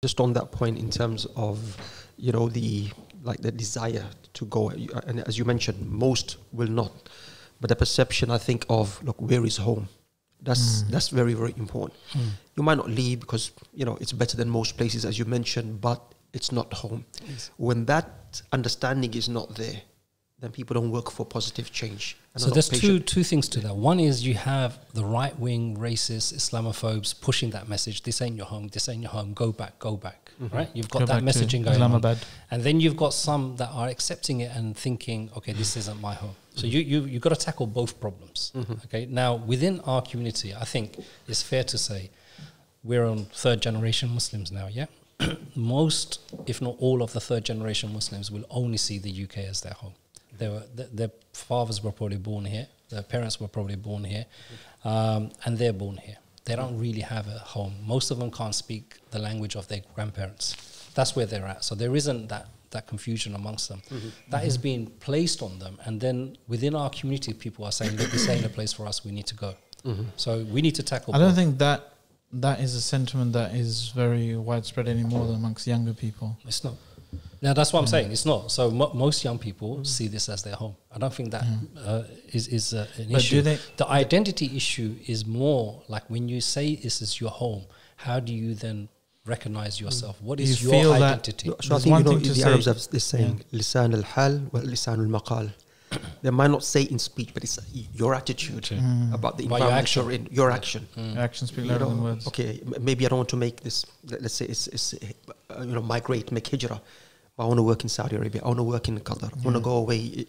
Just on that point, in terms of, the desire to go, and as you mentioned, most will not, but the perception, I think, of, look, where is home? That's very, very important. You might not leave because it's better than most places, as you mentioned, but it's not home. Yes. When that understanding is not there, then people don't work for positive change. So there's two things to that. One is you have the right-wing racists, Islamophobes pushing that message. This ain't your home. This ain't your home. Go back. Right? You've got that messaging going on. And then you've got some that are accepting it and thinking, okay, this isn't my home. So you've got to tackle both problems. Okay. Now, within our community, I think it's fair to say we're on third-generation Muslims now, yeah? Most, if not all, of the third-generation Muslims will only see the UK as their home. Their fathers were probably born here, their parents were probably born here, and they're born here. They don't really have a home. Most of them can't speak the language of their grandparents. That's where they're at. So there isn't that confusion amongst them. That is being placed on them. And then within our community, people are saying, look, this ain't a place for us, we need to go. So we need to tackle I don't think that is a sentiment that is very widespread anymore amongst younger people. It's not. Now, that's what I'm saying. It's not. So most young people see this as their home. I don't think that is an issue. The identity issue is more like when you say this is your home, how do you then recognize yourself? What is your identity? So I think the Arabs have this saying, lisan al-hal wa lisan al-maqal. They might not say in speech, but it's your attitude about the environment you're in, your action. Actions speak louder than words. Okay, maybe I don't want to make this, let's say it's migrate, make hijrah. I want to work in Saudi Arabia. I want to work in Qatar. I want to go away.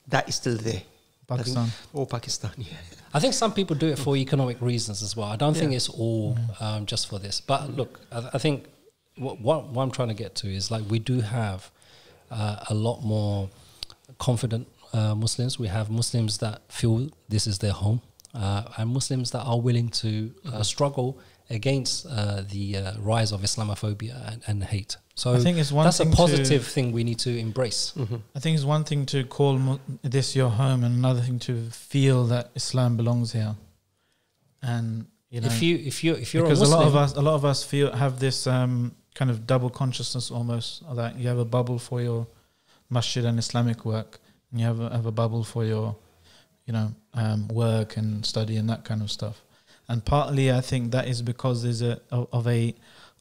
That is still there. Pakistan. Pakistan, yeah. I think some people do it for economic reasons as well. I don't think it's all just for this. But look, I think what I'm trying to get to is like we do have a lot more confident Muslims. We have Muslims that feel this is their home, and Muslims that are willing to struggle against the rise of Islamophobia and hate. So I think that's a positive thing we need to embrace. I think it's one thing to call this your home, and another thing to feel that Islam belongs here. And if you're because a Muslim, a lot of us have this kind of double consciousness almost, that you have a bubble for your masjid and Islamic work, and you have a bubble for your work and study and that kind of stuff. And partly I think that is because there's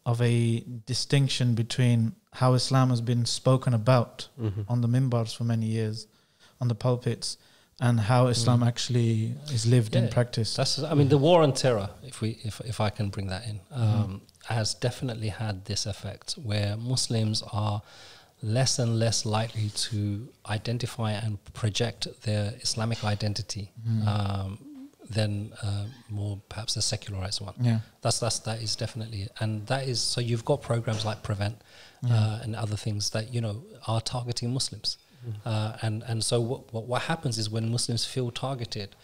of a distinction between how Islam has been spoken about on the minbars for many years, on the pulpits, and how Islam actually is lived in practice. The war on terror, if I can bring that in, has definitely had this effect where Muslims are less and less likely to identify and project their Islamic identity than more perhaps a secularized one. That is definitely, and that is, so you've got programs like Prevent and other things that are targeting Muslims, and so what happens is when Muslims feel targeted,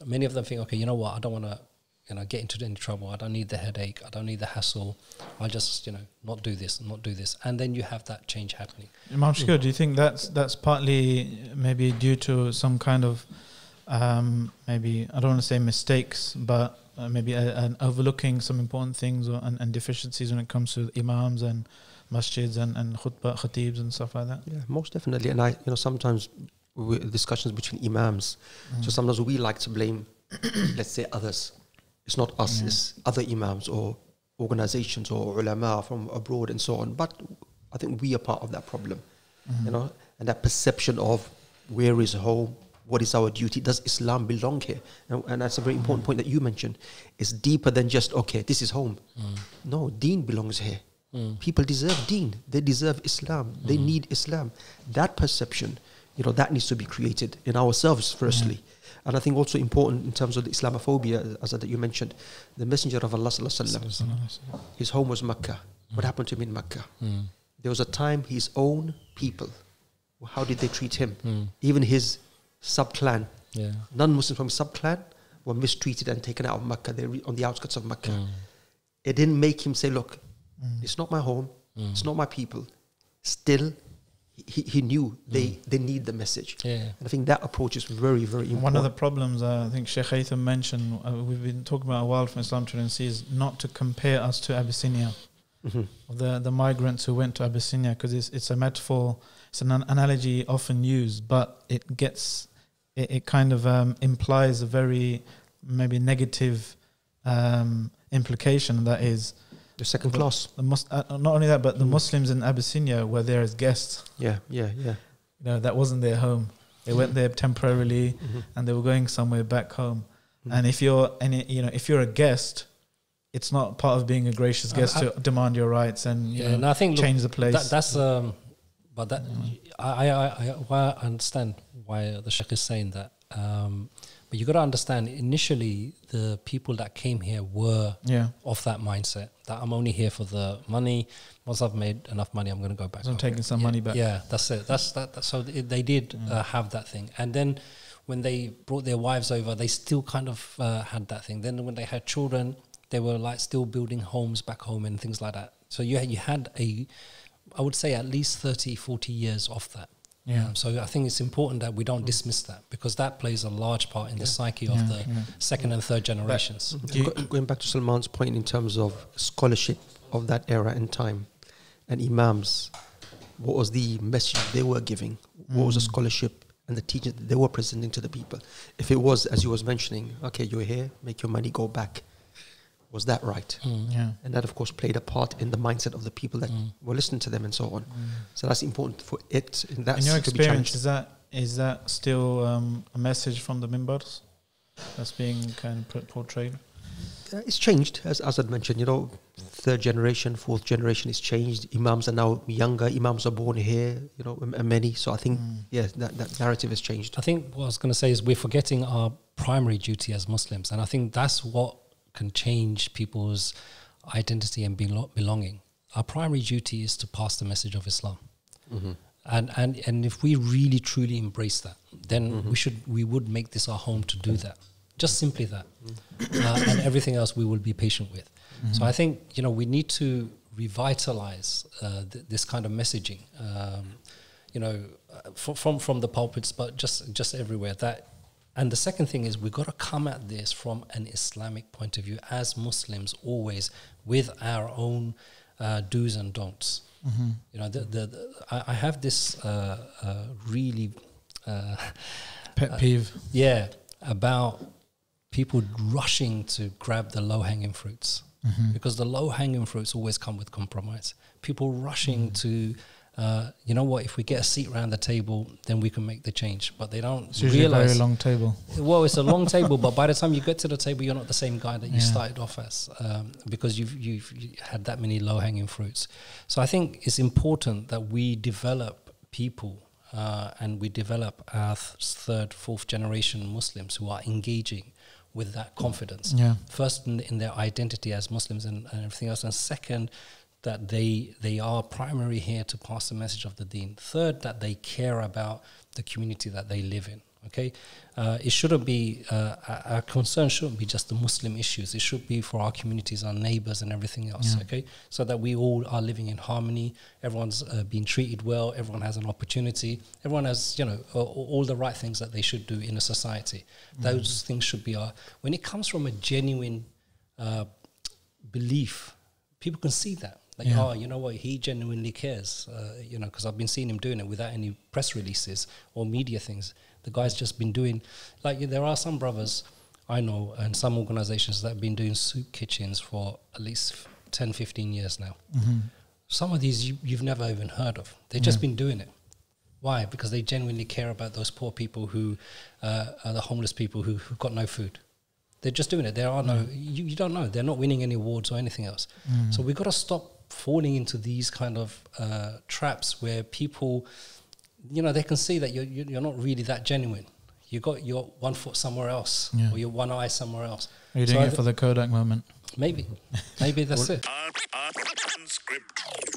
many of them think, okay, you know what, I don't want to get into any trouble, I don't need the headache, I don't need the hassle, I'll just not do this, and then you have that change happening. Imam Shakeel, do you think that's partly maybe due to some kind of maybe, I don't want to say mistakes, but maybe an overlooking some important things and deficiencies when it comes to imams and masjids and khatibs and stuff like that? Yeah, most definitely. And sometimes discussions between imams, so sometimes we like to blame, let's say, others. It's not us, it's other imams or organizations or ulama from abroad and so on. But I think we are part of that problem, and that perception of where is home, what is our duty? Does Islam belong here? And that's a very important point that you mentioned. It's deeper than just, okay, this is home. No, deen belongs here. People deserve deen. They deserve Islam. They need Islam. That perception, that needs to be created in ourselves firstly. And I think also important in terms of the Islamophobia, as that you mentioned, the Messenger of Allah sallallahu alaihi wasallam, his home was Mecca. What happened to him in Mecca? There was a time his own people, how did they treat him? Even his sub-clan, non-Muslims from sub-clan were mistreated and taken out of Mecca. They're on the outskirts of Mecca. It didn't make him say, look, it's not my home, it's not my people. Still, he knew they need the message. And I think that approach is very, very important. One of the problems I think Sheikh Haytham mentioned, we've been talking about a while from Islam Today, is not to compare us to Abyssinia. of the migrants who went to Abyssinia, because it's a metaphor, it's an analogy often used, but it kind of implies a very maybe negative implication, that is the second class. Not only that, but the Muslims in Abyssinia were there as guests. Yeah. That wasn't their home. They went there temporarily, and they were going somewhere back home. And if you're a guest, it's not part of being a gracious guest to demand your rights and I think change the place. I understand why the Sheikh is saying that. But you got to understand, initially the people that came here were of that mindset that I'm only here for the money. Once I've made enough money, I'm going to go back. So I'm taking some money back. Yeah, that's it. So they did have that thing. And then when they brought their wives over, they still kind of had that thing. Then when they had children, they were like still building homes back home and things like that. So you had I would say at least 30, 40 years of that. Yeah. So I think it's important that we don't dismiss that, because that plays a large part in the psyche of the second and third generations. Going back to Salman's point in terms of scholarship of that era and time, and Imams, what was the message they were giving? What was the scholarship and the teaching that they were presenting to the people? If it was, as you was mentioning, okay, you're here, make your money, go back. Was that right? And that, of course, played a part in the mindset of the people that were listening to them and so on. So that's important for it. In your experience, is that still a message from the mimbars that's being kind of portrayed? It's changed, as Azad mentioned. Third generation, fourth generation is changed. Imams are now younger. Imams are born here. Many. So I think, that narrative has changed. I think what I was going to say is we're forgetting our primary duty as Muslims, and I think that's what can change people's identity and belonging. Our primary duty is to pass the message of Islam, and if we really truly embrace that, then we would make this our home to do that. Just simply that, and everything else we will be patient with. So I think we need to revitalize this kind of messaging, from the pulpits, but just everywhere. And the second thing is we've got to come at this from an Islamic point of view as Muslims, always with our own do's and don'ts. I have this really pet peeve. About people rushing to grab the low-hanging fruits, because the low-hanging fruits always come with compromise. People rushing to if we get a seat around the table, then we can make the change. But they don't realize. It's a very long table. Well, it's a long table, but by the time you get to the table, you're not the same guy that you started off as, because you've had that many low-hanging fruits. So I think it's important that we develop people and we develop our third, fourth generation Muslims who are engaging with that confidence. First, in their identity as Muslims and everything else, and second, that they are primarily here to pass the message of the deen. Third, that they care about the community that they live in. Okay, it shouldn't be our concern shouldn't be just the Muslim issues. It should be for our communities, our neighbors, and everything else. Okay, so that we all are living in harmony. Everyone's being treated well. Everyone has an opportunity. Everyone has all the right things that they should do in a society. Those things should be when it comes from a genuine belief, people can see that. You know what, he genuinely cares, because I've been seeing him doing it without any press releases or media things. The guy's just been doing, there are some brothers I know and some organizations that have been doing soup kitchens for at least 10, 15 years now. Some of these you've never even heard of. They've just been doing it. Why? Because they genuinely care about those poor people who are the homeless people who've got no food. They're just doing it. There are no, you don't know. They're not winning any awards or anything else. So we've got to stop falling into these kind of traps where people, they can see that you're not really that genuine. You got your one foot somewhere else, or your one eye somewhere else. Are you doing it for the Kodak moment? Maybe that's it. Unscripted.